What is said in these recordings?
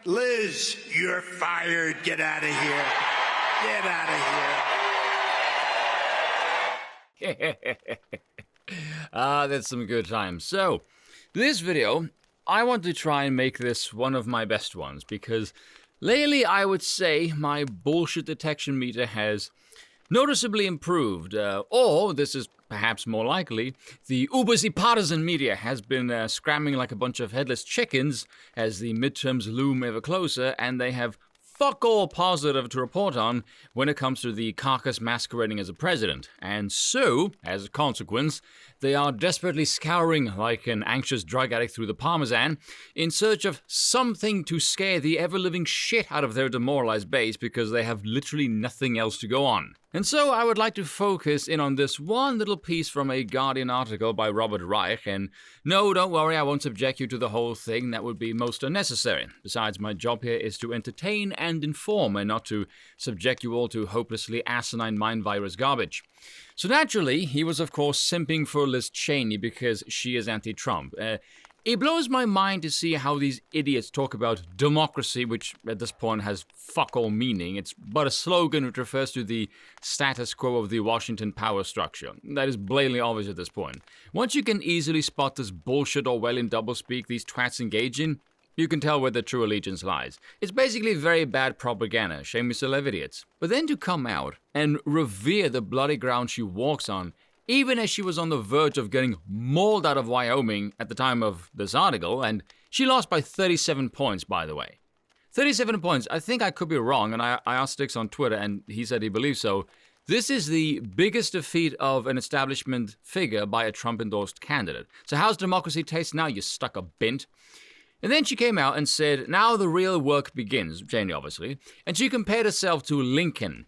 Liz, you're fired. Get out of here. Get out of here. That's some good times. So, this video, I want to try and make this one of my best ones, because lately I would say my bullshit detection meter has noticeably improved, or this is perhaps more likely, the uber partisan media has been scrambling like a bunch of headless chickens as the midterms loom ever closer, and they have fuck all positive to report on when it comes to the carcass masquerading as a president. And so, as a consequence, they are desperately scouring like an anxious drug addict through the Parmesan in search of something to scare the ever-living shit out of their demoralized base, because they have literally nothing else to go on. And so I would like to focus in on this one little piece from a Guardian article by Robert Reich, and no, don't worry, I won't subject you to the whole thing, that would be most unnecessary. Besides, my job here is to entertain and inform, and not to subject you all to hopelessly asinine mind virus garbage. So naturally, he was of course simping for Liz Cheney because she is anti-Trump. It blows my mind to see how these idiots talk about democracy, which at this point has fuck all meaning. It's but a slogan which refers to the status quo of the Washington power structure. That is blatantly obvious at this point. Once you can easily spot this bullshit Orwellian doublespeak these twats engage in, you can tell where their true allegiance lies. It's basically very bad propaganda, shame we still have idiots. But then to come out and revere the bloody ground she walks on, even as she was on the verge of getting mauled out of Wyoming at the time of this article, and she lost by 37 points, by the way. 37 points, I think I could be wrong, and I asked Styx on Twitter, and he said he believes so. This is the biggest defeat of an establishment figure by a Trump-endorsed candidate. So how's democracy taste now, you stuck-up bint? And then she came out and said, now the real work begins, Cheney obviously, and she compared herself to Lincoln.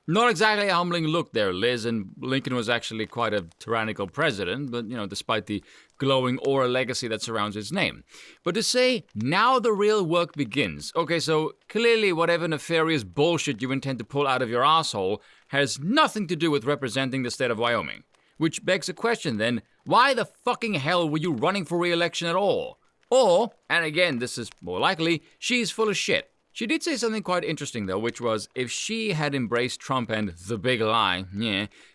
Not exactly a humbling look there, Liz, and Lincoln was actually quite a tyrannical president, but, despite the glowing aura legacy that surrounds his name. But to say, now the real work begins. Okay, so clearly whatever nefarious bullshit you intend to pull out of your asshole has nothing to do with representing the state of Wyoming. Which begs a question then, why the fucking hell were you running for re-election at all? Or, and again, this is more likely, she's full of shit. She did say something quite interesting, though, which was, if she had embraced Trump and the big lie,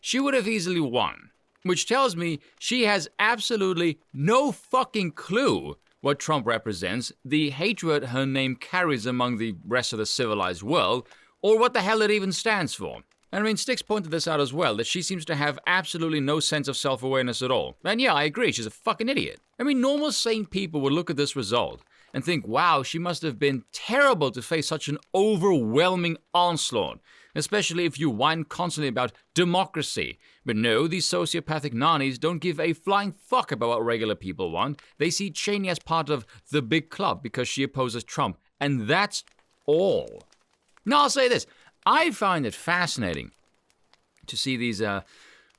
she would have easily won. Which tells me she has absolutely no fucking clue what Trump represents, the hatred her name carries among the rest of the civilized world, or what the hell it even stands for. And Styx pointed this out as well, that she seems to have absolutely no sense of self-awareness at all. And yeah, I agree, she's a fucking idiot. Normal sane people would look at this result and think, wow, she must have been terrible to face such an overwhelming onslaught, especially if you whine constantly about democracy. But no, these sociopathic nannies don't give a flying fuck about what regular people want. They see Cheney as part of the big club because she opposes Trump, and that's all. Now I'll say this, I find it fascinating to see these,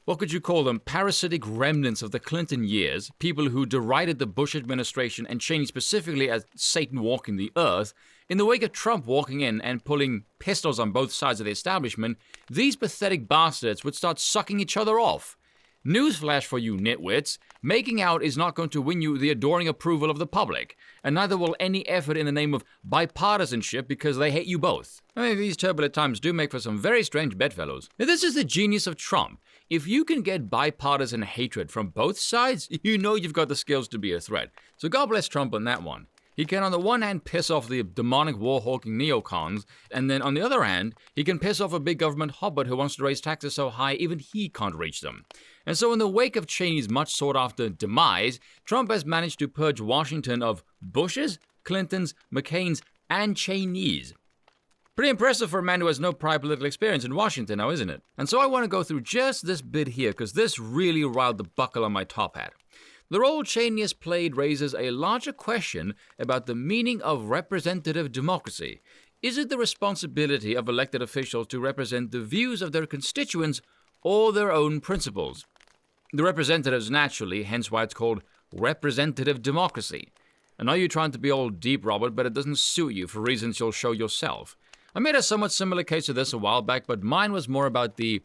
what could you call them, parasitic remnants of the Clinton years, people who derided the Bush administration and Cheney specifically as Satan walking the earth. In the wake of Trump walking in and pulling pistols on both sides of the establishment, these pathetic bastards would start sucking each other off. Newsflash for you nitwits, making out is not going to win you the adoring approval of the public, and neither will any effort in the name of bipartisanship because they hate you both. These turbulent times do make for some very strange bedfellows. Now, this is the genius of Trump. If you can get bipartisan hatred from both sides, you know you've got the skills to be a threat. So God bless Trump on that one. He can on the one hand piss off the demonic war-hawking neocons, and then on the other hand, he can piss off a big government hobbit who wants to raise taxes so high even he can't reach them. And so in the wake of Cheney's much sought-after demise, Trump has managed to purge Washington of Bushes, Clintons, McCains, and Cheneys. Pretty impressive for a man who has no prior political experience in Washington now, isn't it? And so I want to go through just this bit here, because this really riled the buckle on my top hat. The role Cheney has played raises a larger question about the meaning of representative democracy. Is it the responsibility of elected officials to represent the views of their constituents or their own principles? The representatives naturally, hence why it's called representative democracy. I know you're trying to be all deep, Robert, but it doesn't suit you for reasons you'll show yourself. I made a somewhat similar case to this a while back, but mine was more about the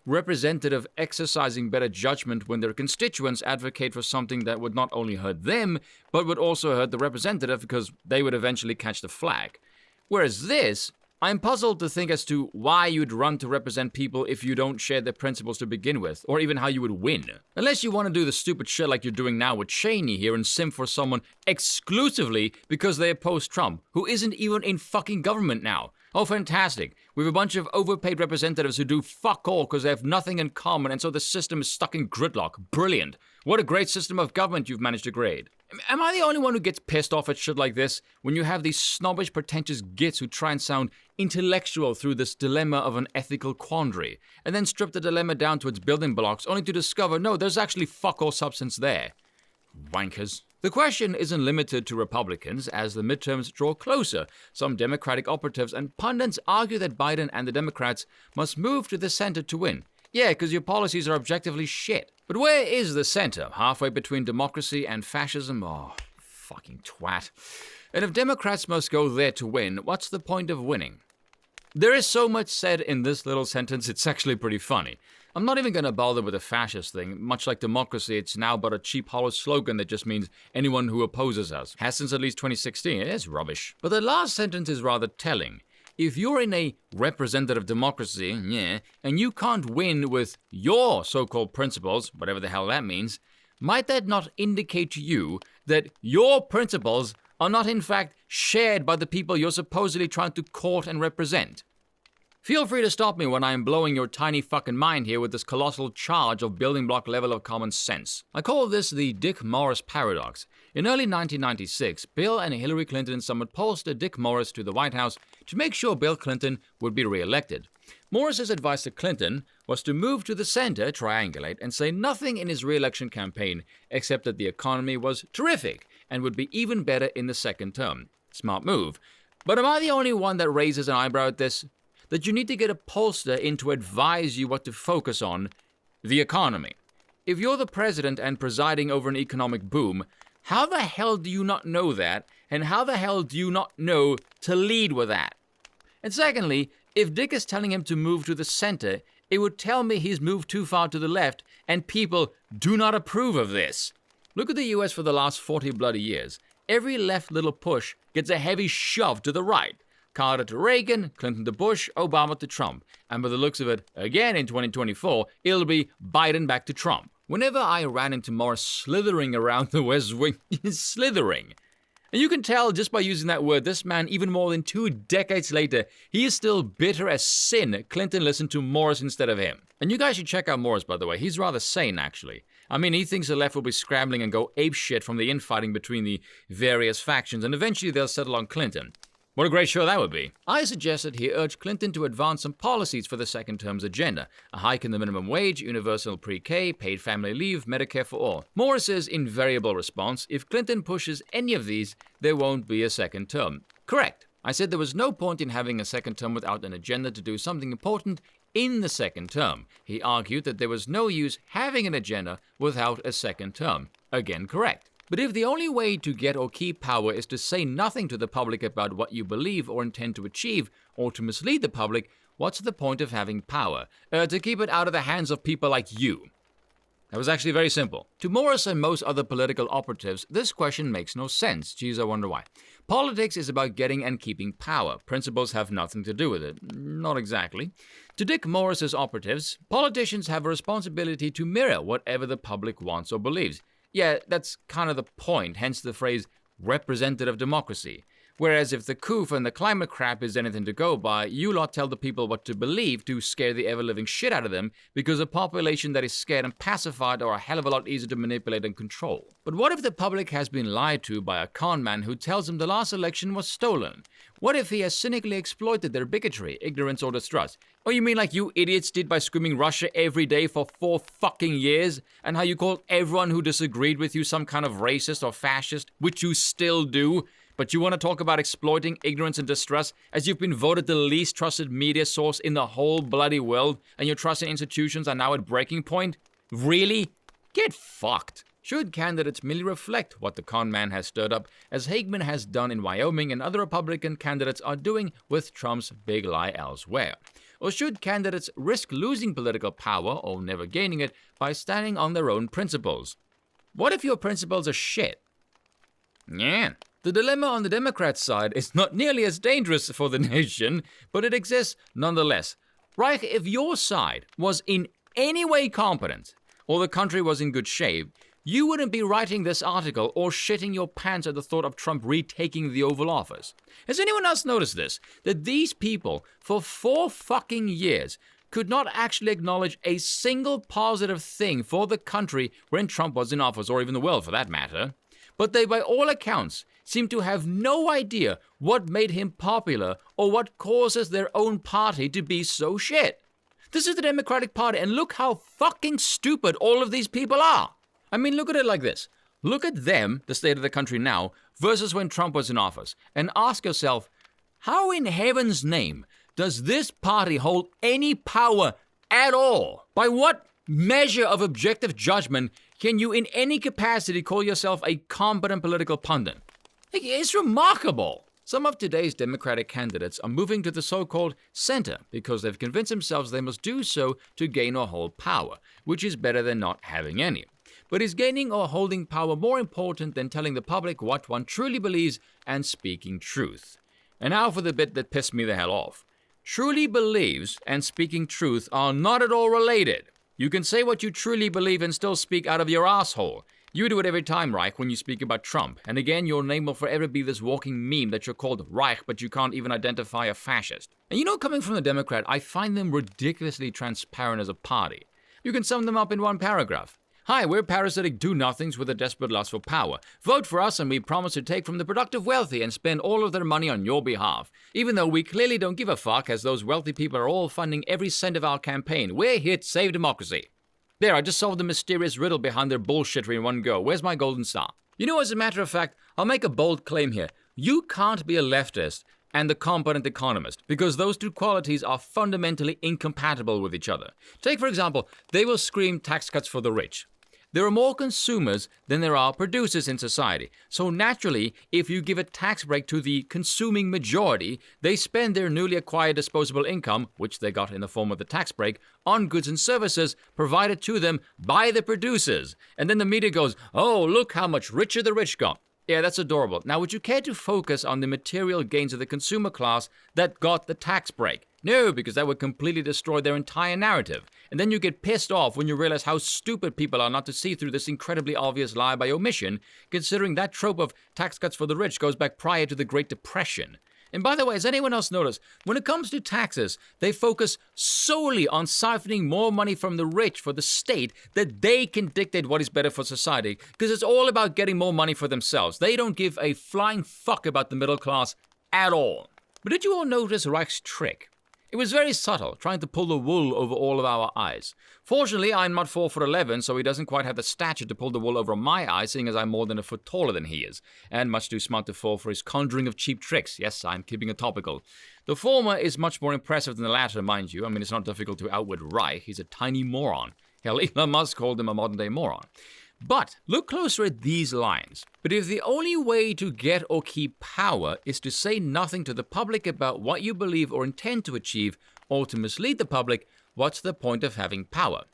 representative exercising better judgment when their constituents advocate for something that would not only hurt them, but would also hurt the representative because they would eventually catch the flag. Whereas this, I'm puzzled to think as to why you'd run to represent people if you don't share their principles to begin with, or even how you would win. Unless you want to do the stupid shit like you're doing now with Cheney here and simp for someone exclusively because they oppose Trump, who isn't even in fucking government now. Oh, fantastic. We have a bunch of overpaid representatives who do fuck all because they have nothing in common and so the system is stuck in gridlock. Brilliant. What a great system of government you've managed to create. Am I the only one who gets pissed off at shit like this? When you have these snobbish, pretentious gits who try and sound intellectual through this dilemma of an ethical quandary, and then strip the dilemma down to its building blocks only to discover, no, there's actually fuck all substance there. Wankers. The question isn't limited to Republicans as the midterms draw closer. Some Democratic operatives and pundits argue that Biden and the Democrats must move to the center to win. Yeah, because your policies are objectively shit. But where is the center? Halfway between democracy and fascism? Oh, fucking twat. And if Democrats must go there to win, what's the point of winning? There is so much said in this little sentence, it's actually pretty funny. I'm not even going to bother with the fascist thing. Much like democracy, it's now but a cheap, hollow slogan that just means anyone who opposes us. Has since at least 2016. It is rubbish. But the last sentence is rather telling. If you're in a representative democracy, and you can't win with your so-called principles, whatever the hell that means, might that not indicate to you that your principles are not in fact shared by the people you're supposedly trying to court and represent? Feel free to stop me when I am blowing your tiny fucking mind here with this colossal charge of building block level of common sense. I call this the Dick Morris paradox. In early 1996, Bill and Hillary Clinton summoned pollster Dick Morris to the White House to make sure Bill Clinton would be re-elected. Morris's advice to Clinton was to move to the center, triangulate, and say nothing in his re-election campaign except that the economy was terrific and would be even better in the second term. Smart move. But am I the only one that raises an eyebrow at this? That you need to get a pollster in to advise you what to focus on, the economy. If you're the president and presiding over an economic boom, how the hell do you not know that, and how the hell do you not know to lead with that? And secondly, if Dick is telling him to move to the center, it would tell me he's moved too far to the left, and people do not approve of this. Look at the US for the last 40 bloody years. Every left little push gets a heavy shove to the right. Carter to Reagan, Clinton to Bush, Obama to Trump. And by the looks of it, again in 2024, it'll be Biden back to Trump. Whenever I ran into Morris slithering around the West Wing, slithering. And you can tell just by using that word, this man, even more than 2 decades later, he is still bitter as sin Clinton listened to Morris instead of him. And you guys should check out Morris, by the way. He's rather sane, actually. I mean, he thinks the left will be scrambling and go apeshit from the infighting between the various factions, and eventually they'll settle on Clinton. What a great show that would be. I suggested he urged Clinton to advance some policies for the second term's agenda. A hike in the minimum wage, universal pre-K, paid family leave, Medicare for all. Morris's invariable response, if Clinton pushes any of these, there won't be a second term. Correct. I said there was no point in having a second term without an agenda to do something important in the second term. He argued that there was no use having an agenda without a second term. Again, correct. But if the only way to get or keep power is to say nothing to the public about what you believe or intend to achieve, or to mislead the public, what's the point of having power? To keep it out of the hands of people like you. That was actually very simple. To Morris and most other political operatives, this question makes no sense. Geez, I wonder why. Politics is about getting and keeping power. Principles have nothing to do with it. Not exactly. To Dick Morris's operatives, politicians have a responsibility to mirror whatever the public wants or believes. Yeah, that's kind of the point, hence the phrase representative democracy. Whereas if the coof and the climate crap is anything to go by, you lot tell the people what to believe to scare the ever-living shit out of them, because a population that is scared and pacified are a hell of a lot easier to manipulate and control. But what if the public has been lied to by a con man who tells them the last election was stolen? What if he has cynically exploited their bigotry, ignorance, or distrust? Oh, you mean like you idiots did by screaming Russia every day for 4 fucking years? And how you called everyone who disagreed with you some kind of racist or fascist, which you still do? But you want to talk about exploiting ignorance and distrust as you've been voted the least trusted media source in the whole bloody world, and your trust in institutions are now at breaking point? Really? Get fucked. Should candidates merely reflect what the con man has stirred up, as Hageman has done in Wyoming and other Republican candidates are doing with Trump's big lie elsewhere? Or should candidates risk losing political power or never gaining it by standing on their own principles? What if your principles are shit? Yeah. The dilemma on the Democrat side is not nearly as dangerous for the nation, but it exists nonetheless. Reich, if your side was in any way competent, or the country was in good shape, you wouldn't be writing this article or shitting your pants at the thought of Trump retaking the Oval Office. Has anyone else noticed this? That these people, for 4 fucking years, could not actually acknowledge a single positive thing for the country when Trump was in office, or even the world for that matter. But they, by all accounts, seem to have no idea what made him popular or what causes their own party to be so shit. This is the Democratic Party, and look how fucking stupid all of these people are. I mean, look at it like this. Look at them, the state of the country now, versus when Trump was in office, and ask yourself, how in heaven's name does this party hold any power at all? By what measure of objective judgment can you in any capacity call yourself a competent political pundit? It's remarkable. Some of today's Democratic candidates are moving to the so-called center because they've convinced themselves they must do so to gain or hold power, which is better than not having any. But is gaining or holding power more important than telling the public what one truly believes and speaking truth? And now for the bit that pissed me the hell off. Truly believes and speaking truth are not at all related. You can say what you truly believe and still speak out of your asshole. You do it every time, Reich, when you speak about Trump. And again, your name will forever be this walking meme that you're called Reich, but you can't even identify a fascist. And you know, coming from the Democrat, I find them ridiculously transparent as a party. You can sum them up in one paragraph. Hi, we're parasitic do-nothings with a desperate lust for power. Vote for us and we promise to take from the productive wealthy and spend all of their money on your behalf. Even though we clearly don't give a fuck, as those wealthy people are all funding every cent of our campaign. We're here to save democracy. There, I just solved the mysterious riddle behind their bullshittery in one go. Where's my golden star? You know, as a matter of fact, I'll make a bold claim here. You can't be a leftist and the competent economist, because those two qualities are fundamentally incompatible with each other. Take, for example, they will scream tax cuts for the rich. There are more consumers than there are producers in society. So naturally, if you give a tax break to the consuming majority, they spend their newly acquired disposable income, which they got in the form of the tax break, on goods and services provided to them by the producers. And then the media goes, oh, look how much richer the rich got. Yeah, that's adorable. Now, would you care to focus on the material gains of the consumer class that got the tax break? No, because that would completely destroy their entire narrative. And then you get pissed off when you realize how stupid people are not to see through this incredibly obvious lie by omission, considering that trope of tax cuts for the rich goes back prior to the Great Depression. And by the way, has anyone else noticed, when it comes to taxes, they focus solely on siphoning more money from the rich for the state that they can dictate what is better for society, because it's all about getting more money for themselves. They don't give a flying fuck about the middle class at all. But did you all notice Reich's trick? It was very subtle, trying to pull the wool over all of our eyes. Fortunately, I'm not 4'11", so he doesn't quite have the stature to pull the wool over my eyes, seeing as I'm more than a foot taller than he is, and much too smart to fall for his conjuring of cheap tricks. Yes, I'm keeping it topical. The former is much more impressive than the latter, mind you. I mean, it's not difficult to outwit Reich. He's a tiny moron. Hell, Elon Musk called him a modern-day moron. But look closer at these lines. But if the only way to get or keep power is to say nothing to the public about what you believe or intend to achieve, or to mislead the public, what's the point of having power?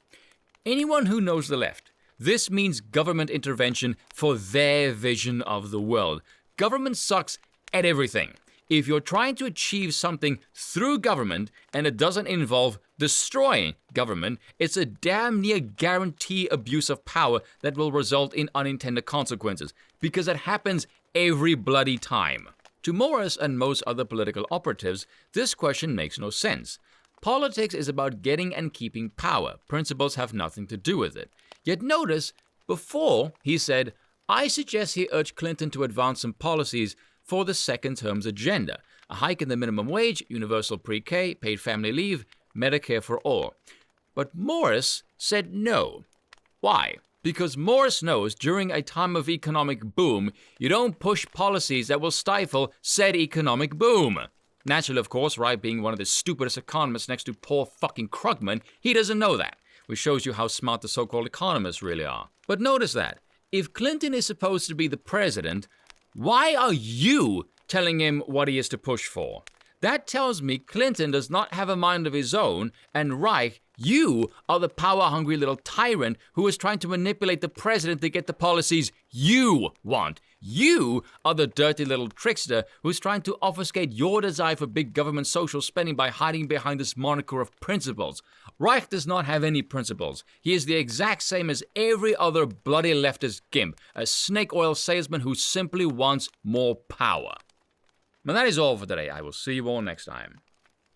Anyone who knows the left, this means government intervention for their vision of the world. Government sucks at everything. If you're trying to achieve something through government and it doesn't involve destroying government, it's a damn near guarantee abuse of power that will result in unintended consequences, because it happens every bloody time. To Morris and most other political operatives, this question makes no sense. Politics is about getting and keeping power. Principles have nothing to do with it. Yet notice, before he said, I suggest he urged Clinton to advance some policies for the second term's agenda. A hike in the minimum wage, universal pre-K, paid family leave, Medicare for all. But Morris said no. Why? Because Morris knows during a time of economic boom, you don't push policies that will stifle said economic boom. Naturally, of course, Reich being one of the stupidest economists next to poor fucking Krugman, he doesn't know that, which shows you how smart the so-called economists really are. But notice that. if Clinton is supposed to be the president, why are you telling him what he is to push for? That tells me Clinton does not have a mind of his own, and Reich, you are the power-hungry little tyrant who is trying to manipulate the president to get the policies you want. You are the dirty little trickster who's trying to obfuscate your desire for big government social spending by hiding behind this moniker of principles. Reich does not have any principles. He is the exact same as every other bloody leftist gimp, a snake oil salesman who simply wants more power. And that is all for today. I will see you all next time.